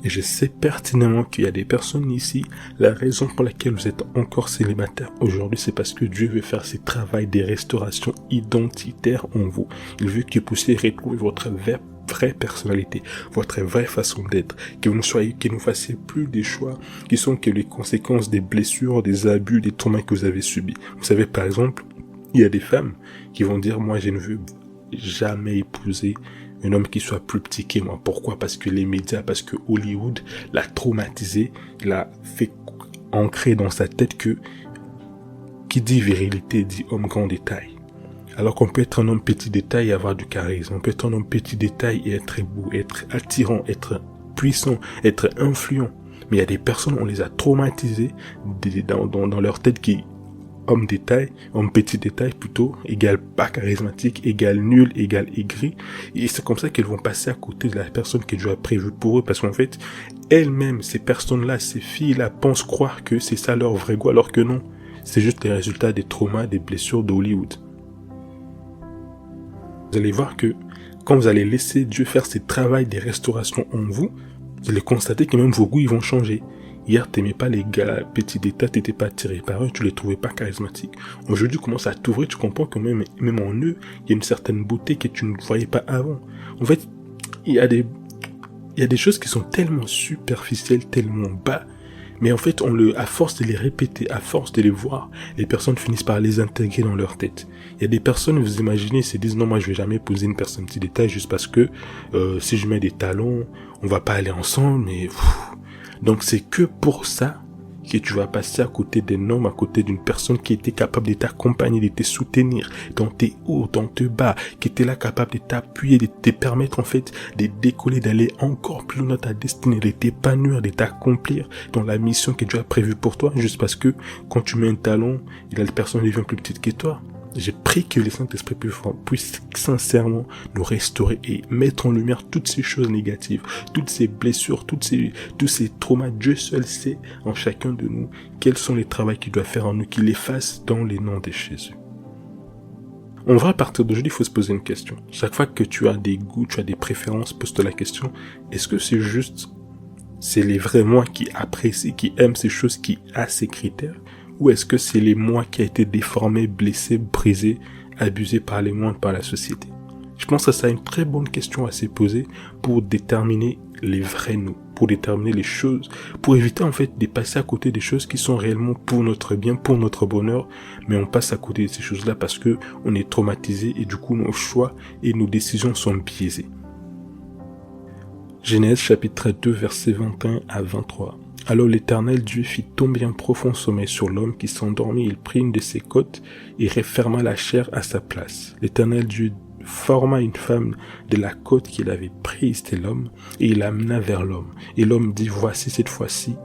Et je sais pertinemment qu'il y a des personnes ici, la raison pour laquelle vous êtes encore célibataire aujourd'hui, c'est parce que Dieu veut faire ce travail de restauration identitaire en vous. Il veut que vous puissiez retrouver votre vraie personnalité, votre vraie façon d'être, que vous ne fassiez plus des choix qui sont que les conséquences des blessures, des abus, des traumas que vous avez subis. Vous savez, par exemple, il y a des femmes qui vont dire, moi je ne veux jamais épouser un homme qui soit plus petit que moi. Pourquoi? Parce que les médias, parce que Hollywood l'a traumatisé, l'a fait ancrer dans sa tête que qui dit virilité dit homme grand détail. Alors qu'on peut être un homme petit détail et avoir du charisme. On peut être un homme petit détail et être beau, être attirant, être puissant, être influent. Mais il y a des personnes, on les a traumatisés dans leur tête qui homme détail, homme petit détail plutôt, égale pas charismatique, égale nul, égale aigri. Et c'est comme ça qu'elles vont passer à côté de la personne que Dieu a prévue pour eux, parce qu'en fait, elles-mêmes, ces personnes-là, ces filles-là, pensent croire que c'est ça leur vrai goût, alors que non. C'est juste les résultats des traumas, des blessures d'Hollywood. Vous allez voir que quand vous allez laisser Dieu faire ce travail de restauration en vous, vous allez constater que même vos goûts, ils vont changer. Hier, t'aimais pas les gars petits détails, t'étais pas attiré par eux, tu les trouvais pas charismatiques. Aujourd'hui, tu commences à t'ouvrir, tu comprends que même en eux, il y a une certaine beauté que tu ne voyais pas avant. En fait, il y a des choses qui sont tellement superficielles, tellement bas, mais en fait, à force de les répéter, à force de les voir, les personnes finissent par les intégrer dans leur tête. Il y a des personnes, vous imaginez, ils se disent, non, moi, je vais jamais épouser une personne petit détail juste parce que, si je mets des talons, on va pas aller ensemble, mais, donc c'est que pour ça que tu vas passer à côté d'un homme, à côté d'une personne qui était capable de t'accompagner, de te soutenir dans tes hauts, dans tes bas, qui était là capable de t'appuyer, de te permettre en fait de décoller, d'aller encore plus loin dans ta destinée, de t'épanouir, de t'accomplir dans la mission que Dieu a prévue pour toi, juste parce que quand tu mets un talon, la personne devient plus petite que toi. J'ai pris que le Saint-Esprit puisse sincèrement nous restaurer et mettre en lumière toutes ces choses négatives, toutes ces blessures, tous ces traumas. Dieu seul sait en chacun de nous quels sont les travaux qu'il doit faire en nous, qu'il les fasse dans les noms de Jésus. On va à partir d'aujourd'hui, il faut se poser une question. Chaque fois que tu as des goûts, tu as des préférences, pose-toi la question, est-ce que c'est les vrais moi qui apprécient, qui aiment ces choses, qui a ces critères? Ou est-ce que c'est les moi qui a été déformé, blessé, brisé, abusé par les moindres, par la société? Je pense que ça a une très bonne question à se poser pour déterminer les vrais nous, pour déterminer les choses, pour éviter en fait de passer à côté des choses qui sont réellement pour notre bien, pour notre bonheur, mais on passe à côté de ces choses-là parce que on est traumatisé et du coup nos choix et nos décisions sont biaisées. Genèse chapitre 2 versets 21 à 23. Alors l'Éternel Dieu fit tomber un profond sommeil sur l'homme qui s'endormit. Il prit une de ses côtes et referma la chair à sa place. L'Éternel Dieu forma une femme de la côte qu'il avait prise, c'était l'homme, et il l'amena vers l'homme. Et l'homme dit, voici cette fois-ci,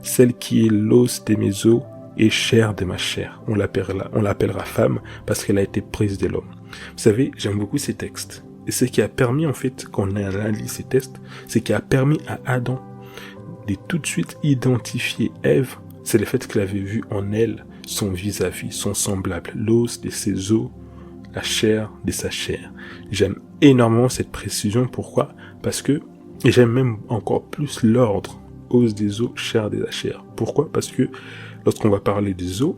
celle qui est l'os de mes os et chair de ma chair. On l'appellera femme parce qu'elle a été prise de l'homme. Vous savez, j'aime beaucoup ces textes. Et ce qui a permis, en fait, qu'on analyse ces textes, c'est qui a permis à Adam de tout de suite identifier Ève, c'est le fait qu'il avait vu en elle son vis-à-vis, son semblable, l'os de ses os, la chair de sa chair. J'aime énormément cette précision. Pourquoi? Parce que, et j'aime même encore plus l'ordre, os des os, chair de la chair. Pourquoi? Parce que lorsqu'on va parler des os,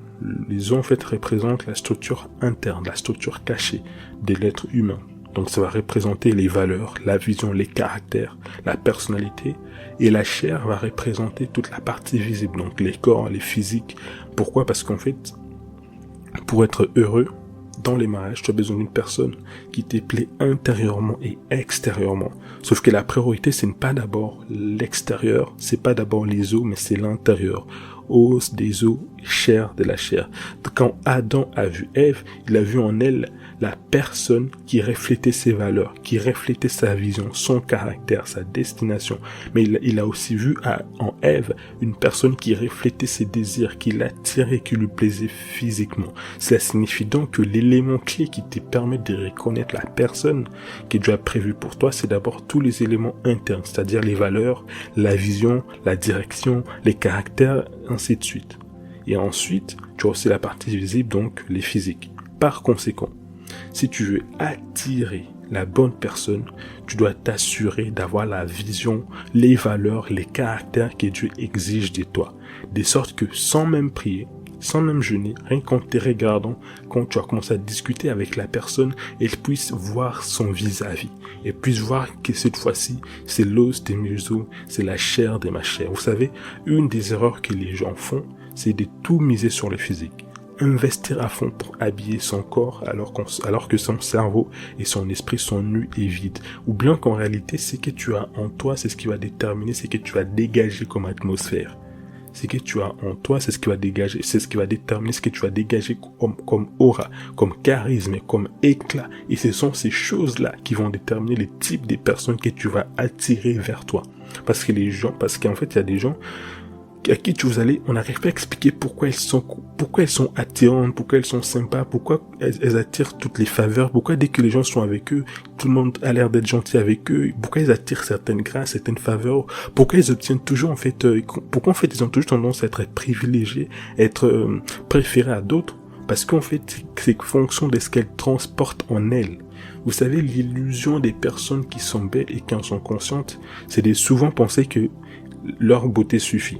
les os en fait représentent la structure interne, la structure cachée de l'être humain. Donc ça va représenter les valeurs, la vision, les caractères, la personnalité. Et la chair va représenter toute la partie visible, donc les corps, les physiques. Pourquoi? Parce qu'en fait, pour être heureux, dans les mariages, tu as besoin d'une personne qui te plaît intérieurement et extérieurement. Sauf que la priorité, ce n'est pas d'abord l'extérieur, c'est pas d'abord les os, mais c'est l'intérieur. Os des os, chair de la chair. Quand Adam a vu Ève, il a vu en elle la personne qui reflétait ses valeurs, qui reflétait sa vision, son caractère, sa destination. Mais il a aussi vu en Ève une personne qui reflétait ses désirs, qui l'attirait, qui lui plaisait physiquement. Cela signifie donc que l'élément clé qui te permet de reconnaître la personne que Dieu a prévue pour toi, c'est d'abord tous les éléments internes, c'est-à-dire les valeurs, la vision, la direction, les caractères, ainsi de suite. Et ensuite, tu as aussi la partie visible, donc les physiques. Par conséquent, si tu veux attirer la bonne personne, tu dois t'assurer d'avoir la vision, les valeurs, les caractères que Dieu exige de toi. De sorte que sans même prier, sans même jeûner, rien qu'en te regardant, quand tu as commencé à discuter avec la personne, elle puisse voir son vis-à-vis. Elle puisse voir que cette fois-ci, c'est l'os de mes os, c'est la chair de ma chair. Vous savez, une des erreurs que les gens font, c'est de tout miser sur le physique. Investir à fond pour habiller son corps alors que son cerveau et son esprit sont nus et vides. Ou bien qu'en réalité, ce que tu as en toi, c'est ce qui va déterminer ce que tu vas dégager comme atmosphère. Ce que tu as en toi, c'est ce qui va dégager, c'est ce qui va déterminer ce que tu vas dégager comme aura, comme charisme, comme éclat. Et ce sont ces choses-là qui vont déterminer le type de personnes que tu vas attirer vers toi. Parce qu'en fait, il y a des gens à qui on n'arrive pas à expliquer pourquoi elles sont attirantes, pourquoi elles sont sympas, pourquoi elles attirent toutes les faveurs, pourquoi dès que les gens sont avec eux, tout le monde a l'air d'être gentil avec eux, pourquoi ils attirent certaines grâces, certaines faveurs, pourquoi ils obtiennent toujours pourquoi en fait ils ont toujours tendance à être privilégiés, être préférés à d'autres, parce qu'en fait c'est fonction de ce qu'elles transportent en elles. Vous savez, l'illusion des personnes qui sont belles et qui en sont conscientes, c'est de souvent penser que leur beauté suffit.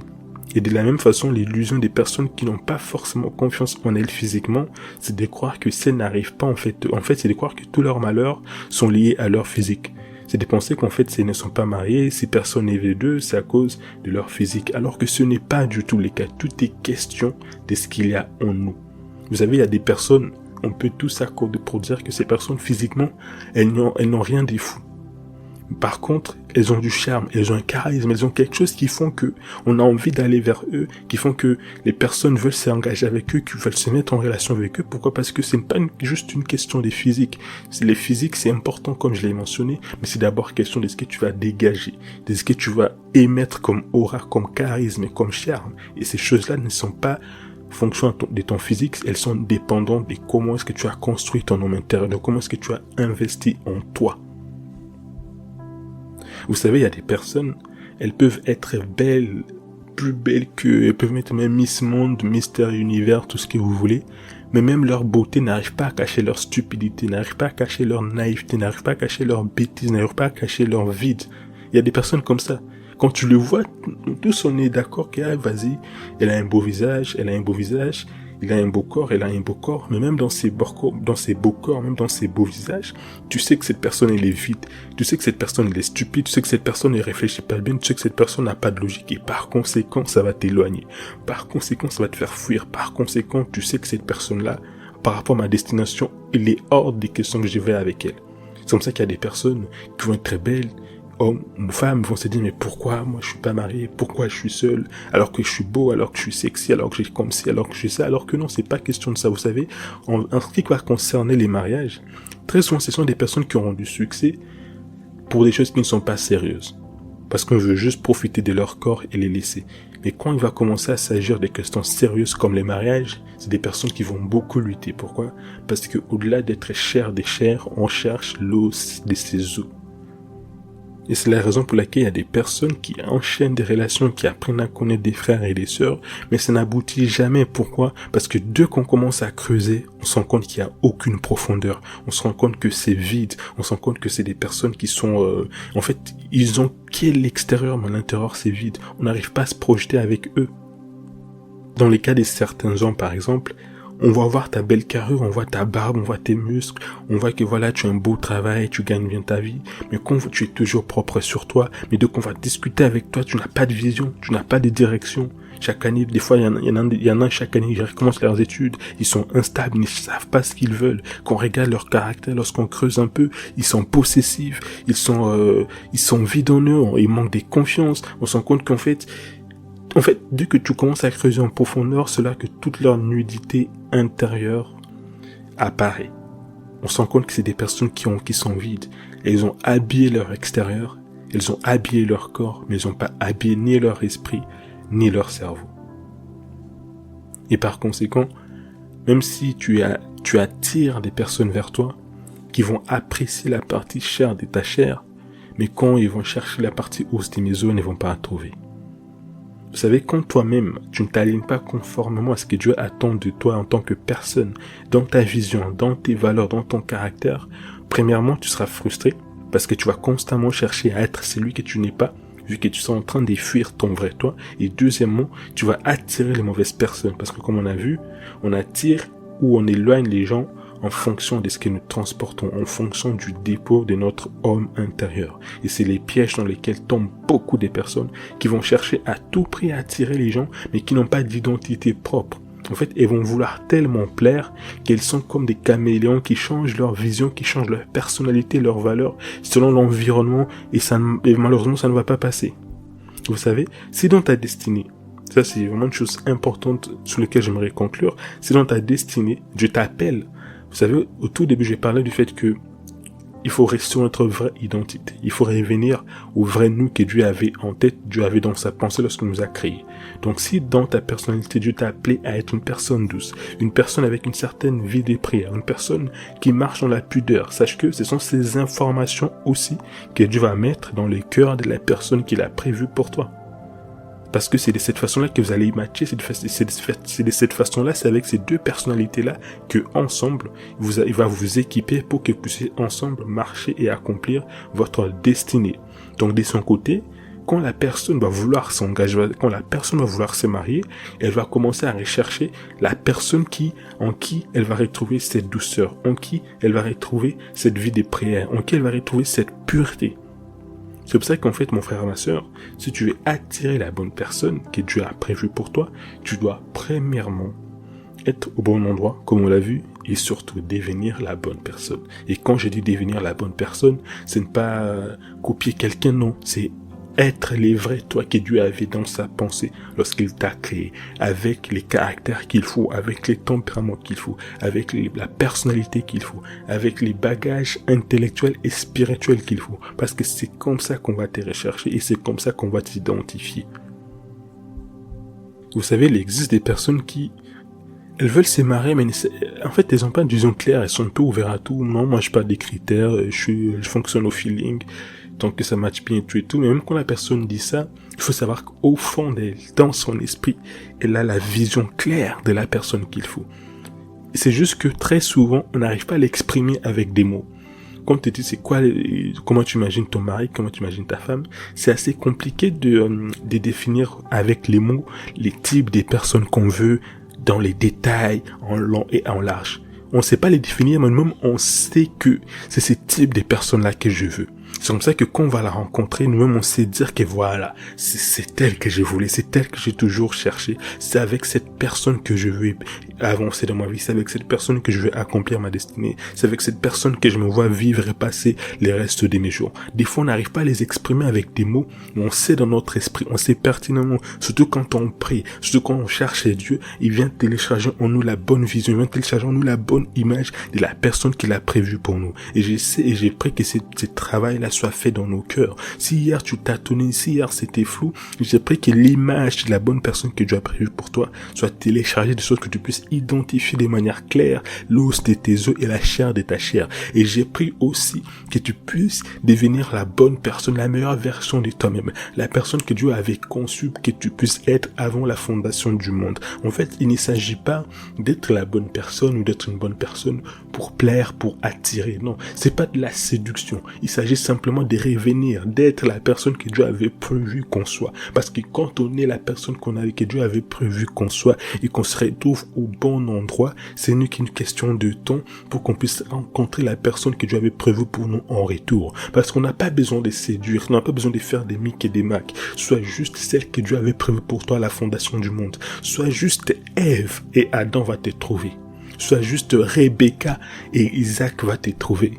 Et de la même façon, l'illusion des personnes qui n'ont pas forcément confiance en elles physiquement, c'est de croire que ça n'arrive pas en fait, c'est de croire que tous leurs malheurs sont liés à leur physique. C'est de penser qu'en fait, s'ils ne sont pas mariés, si personne n'est vu d'eux, c'est à cause de leur physique. Alors que ce n'est pas du tout le cas. Tout est question de ce qu'il y a en nous. Vous savez, il y a des personnes, on peut tous s'accorder pour dire que ces personnes physiquement, elles n'ont rien de fou. Par contre, elles ont du charme, elles ont un charisme, elles ont quelque chose qui font que on a envie d'aller vers eux, qui font que les personnes veulent s'engager avec eux, qui veulent se mettre en relation avec eux. Pourquoi? Parce que ce n'est pas juste une question des physiques. Les physiques, c'est important comme je l'ai mentionné, mais c'est d'abord question de ce que tu vas dégager, de ce que tu vas émettre comme aura, comme charisme, comme charme. Et ces choses-là ne sont pas fonction de ton physique, elles sont dépendantes de comment est-ce que tu as construit ton homme intérieur, de comment est-ce que tu as investi en toi. Vous savez, il y a des personnes, elles peuvent être belles, plus belles elles peuvent être même Miss Monde, Mister Univers, tout ce que vous voulez, mais même leur beauté n'arrive pas à cacher leur stupidité, n'arrive pas à cacher leur naïveté, n'arrive pas à cacher leur bêtise, n'arrive pas à cacher leur vide. Il y a des personnes comme ça. Quand tu le vois, tous on est d'accord que, vas-y, elle a un beau visage, il a un beau corps, elle a un beau corps, mais même dans ses beaux corps, même dans ses beaux visages, tu sais que cette personne, elle est vide, tu sais que cette personne, elle est stupide, tu sais que cette personne, elle réfléchit pas bien, tu sais que cette personne n'a pas de logique, et par conséquent, ça va t'éloigner. Par conséquent, ça va te faire fuir. Par conséquent, tu sais que cette personne-là, par rapport à ma destination, il est hors des questions que je vais avec elle. C'est comme ça qu'il y a des personnes qui vont être très belles, hommes ou femmes vont se dire, mais pourquoi moi je suis pas marié, pourquoi je suis seul, alors que je suis beau, alors que je suis sexy, alors que j'ai comme ci, alors que je suis ça, alors que non, c'est pas question de ça, vous savez. En ce qui va concerner les mariages, très souvent ce sont des personnes qui auront du succès pour des choses qui ne sont pas sérieuses. Parce qu'on veut juste profiter de leur corps et les laisser. Mais quand il va commencer à s'agir des questions sérieuses comme les mariages, c'est des personnes qui vont beaucoup lutter. Pourquoi? Parce que au-delà d'être chair des chairs, on cherche l'os de ses os. Et c'est la raison pour laquelle il y a des personnes qui enchaînent des relations, qui apprennent à connaître des frères et des sœurs, mais ça n'aboutit jamais. Pourquoi? Parce que dès qu'on commence à creuser, on se rend compte qu'il n'y a aucune profondeur. On se rend compte que c'est vide. On se rend compte que c'est des personnes qui sont... en fait, ils ont qu'est l'extérieur, mais à l'intérieur, c'est vide. On n'arrive pas à se projeter avec eux. Dans les cas de certains hommes, par exemple, on va voir ta belle carrure, on voit ta barbe, on voit tes muscles, on voit que voilà, tu as un beau travail, tu gagnes bien ta vie, mais quand tu es toujours propre sur toi, mais dès qu'on va discuter avec toi, tu n'as pas de vision, tu n'as pas de direction. Chaque année, des fois, il y en a chaque année, ils recommencent leurs études, ils sont instables, ils ne savent pas ce qu'ils veulent. Quand on regarde leur caractère, lorsqu'on creuse un peu, ils sont possessifs, ils sont vides en eux, ils manquent de confiance, on se rend compte qu'en fait, dès que tu commences à creuser en profondeur, c'est là que toute leur nudité intérieure apparaît. On se rend compte que c'est des personnes qui sont vides. Et ils ont habillé leur extérieur, ils ont habillé leur corps, mais ils n'ont pas habillé ni leur esprit, ni leur cerveau. Et par conséquent, même si tu attires des personnes vers toi, qui vont apprécier la partie chair de ta chair, mais quand ils vont chercher la partie os de mes os, ils ne vont pas la trouver. Vous savez, quand toi-même, tu ne t'alignes pas conformément à ce que Dieu attend de toi en tant que personne, dans ta vision, dans tes valeurs, dans ton caractère, premièrement, tu seras frustré parce que tu vas constamment chercher à être celui que tu n'es pas, vu que tu seras en train de fuir ton vrai toi. Et deuxièmement, tu vas attirer les mauvaises personnes parce que comme on a vu, on attire ou on éloigne les gens en fonction de ce que nous transportons, en fonction du dépôt de notre homme intérieur. Et c'est les pièges dans lesquels tombent beaucoup de personnes qui vont chercher à tout prix à attirer les gens, mais qui n'ont pas d'identité propre. En fait, elles vont vouloir tellement plaire qu'elles sont comme des caméléons qui changent leur vision, qui changent leur personnalité, leurs valeurs, selon l'environnement, et malheureusement, ça ne va pas passer. Vous savez, si dans ta destinée, ça c'est vraiment une chose importante sur laquelle j'aimerais conclure, si dans ta destinée, Dieu t'appelle. Vous savez, au tout début, j'ai parlé du fait que il faut rester sur notre vraie identité. Il faut revenir au vrai nous que Dieu avait en tête, Dieu avait dans sa pensée lorsqu'il nous a créés. Donc si dans ta personnalité, Dieu t'a appelé à être une personne douce, une personne avec une certaine vie de prière, une personne qui marche dans la pudeur, sache que ce sont ces informations aussi que Dieu va mettre dans le cœur de la personne qu'il a prévue pour toi. Parce que c'est de cette façon-là que vous allez y matcher, c'est de cette façon-là, c'est avec ces deux personnalités-là que ensemble, il va vous équiper pour que vous puissiez ensemble marcher et accomplir votre destinée. Donc de son côté, quand la personne va vouloir s'engager, quand la personne va vouloir se marier, elle va commencer à rechercher la personne en qui elle va retrouver cette douceur, en qui elle va retrouver cette vie de prière, en qui elle va retrouver cette pureté. C'est pour ça qu'en fait, mon frère et ma sœur, si tu veux attirer la bonne personne que Dieu a prévue pour toi, tu dois premièrement être au bon endroit, comme on l'a vu, et surtout devenir la bonne personne. Et quand je dis devenir la bonne personne, c'est ne pas copier quelqu'un, non, c'est être les vrais toi que Dieu avait dans sa pensée lorsqu'il t'a créé, avec les caractères qu'il faut, avec les tempéraments qu'il faut, avec la personnalité qu'il faut, avec les bagages intellectuels et spirituels qu'il faut, parce que c'est comme ça qu'on va te rechercher et c'est comme ça qu'on va t'identifier. Vous savez, il existe des personnes qui elles veulent se marier, mais en fait, elles n'ont pas de vision claire, elles sont un peu ouvertes à tout. Non, moi, je n'ai pas des critères, je fonctionne au feeling, tant que ça match bien et tout. Mais même quand la personne dit ça, il faut savoir qu'au fond d'elle, dans son esprit, elle a la vision claire de la personne qu'il faut. C'est juste que très souvent, on n'arrive pas à l'exprimer avec des mots. Quand tu te dis comment tu imagines ton mari, comment tu imagines ta femme, c'est assez compliqué de définir avec les mots les types des personnes qu'on veut, dans les détails, en long et en large. On ne sait pas les définir, mais même on sait que c'est ce type de personnes-là que je veux. C'est comme ça que quand on va la rencontrer, nous-mêmes on sait dire que voilà, c'est elle que je voulais, c'est elle que j'ai toujours cherché, c'est avec cette personne que je veux avancer dans ma vie, c'est avec cette personne que je veux accomplir ma destinée, c'est avec cette personne que je me vois vivre et passer les restes de mes jours. Des fois on n'arrive pas à les exprimer avec des mots, mais on sait dans notre esprit, on sait pertinemment, surtout quand on prie, surtout quand on cherche Dieu, il vient télécharger en nous la bonne vision, il vient télécharger en nous la bonne image de la personne qu'il a prévue pour nous. Et je sais et j'ai pris que ce travail-là soit fait dans nos cœurs. Si hier tu tâtonnais, si hier c'était flou, j'ai pris que l'image de la bonne personne que Dieu a prévue pour toi soit téléchargée de sorte que tu puisses identifier de manière claire l'os de tes os et la chair de ta chair. Et j'ai pris aussi que tu puisses devenir la bonne personne, la meilleure version de toi-même, la personne que Dieu avait conçue que tu puisses être avant la fondation du monde. En fait, il ne s'agit pas d'être la bonne personne ou d'être une bonne personne pour plaire, pour attirer. Non, c'est pas de la séduction. Il s'agit simplement de revenir, d'être la personne que Dieu avait prévu qu'on soit. Parce que quand on est la personne que Dieu avait prévu qu'on soit et qu'on se retrouve au bon endroit, c'est une question de temps pour qu'on puisse rencontrer la personne que Dieu avait prévu pour nous en retour. Parce qu'on n'a pas besoin de séduire, on n'a pas besoin de faire des mics et des macs. Sois juste celle que Dieu avait prévue pour toi à la fondation du monde. Sois juste Ève et Adam va te trouver. Sois juste Rebecca et Isaac va te trouver.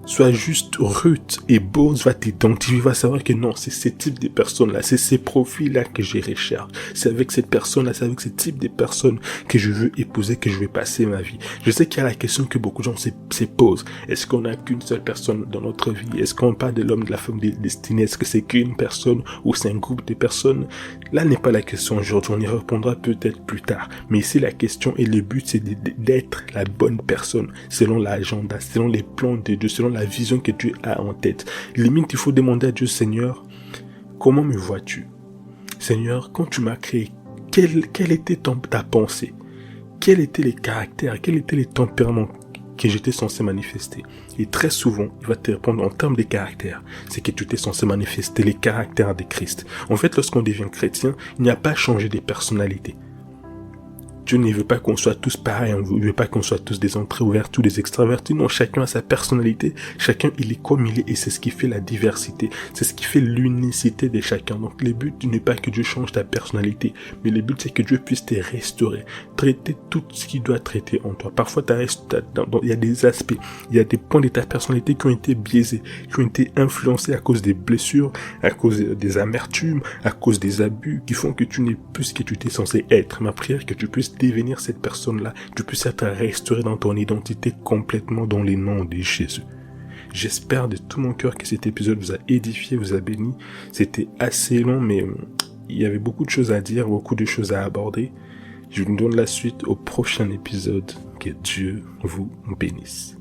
Sois juste Ruth et Boaz va t'identifier, va savoir que non, c'est ce type de personnes-là, c'est ces profils-là que je recherche. C'est avec cette personne-là, c'est avec ce type de personnes que je veux épouser, que je vais passer ma vie. Je sais qu'il y a la question que beaucoup de gens se posent. Est-ce qu'on n'a qu'une seule personne dans notre vie? Est-ce qu'on parle de l'homme, de la femme destinée? Est-ce que c'est qu'une personne ou c'est un groupe de personnes? Là n'est pas la question aujourd'hui, on y répondra peut-être plus tard. Mais ici, la question et le but, c'est d'être la bonne personne, selon l'agenda, selon les plans de Dieu, selon la vision que Dieu a en tête. Limite, il faut demander à Dieu, Seigneur, comment me vois-tu? Seigneur, quand tu m'as créé, quelle était ta pensée? Quels étaient les caractères? Quels étaient les tempéraments que j'étais censé manifester? Et très souvent, il va te répondre en termes de caractère. C'est que tu étais censé manifester les caractères de Christ. En fait, lorsqu'on devient chrétien, il n'y a pas à changer de personnalité. Dieu ne veut pas qu'on soit tous pareils, on ne veut pas qu'on soit tous des introvertis ou des extravertis. Non, chacun a sa personnalité, chacun il est comme il est et c'est ce qui fait la diversité, c'est ce qui fait l'unicité de chacun. Donc le but n'est pas que Dieu change ta personnalité, mais le but c'est que Dieu puisse te restaurer, traiter tout ce qu'il doit traiter en toi. Parfois il y a des aspects, il y a des points de ta personnalité qui ont été biaisés, qui ont été influencés à cause des blessures, à cause des amertumes, à cause des abus qui font que tu n'es plus ce que tu étais censé être. Ma prière est que tu puisses devenir cette personne-là, tu puisses être restauré dans ton identité complètement dans les noms de Jésus. J'espère de tout mon cœur que cet épisode vous a édifié, vous a béni. C'était assez long, mais il y avait beaucoup de choses à dire, beaucoup de choses à aborder. Je vous donne la suite au prochain épisode. Que Dieu vous bénisse.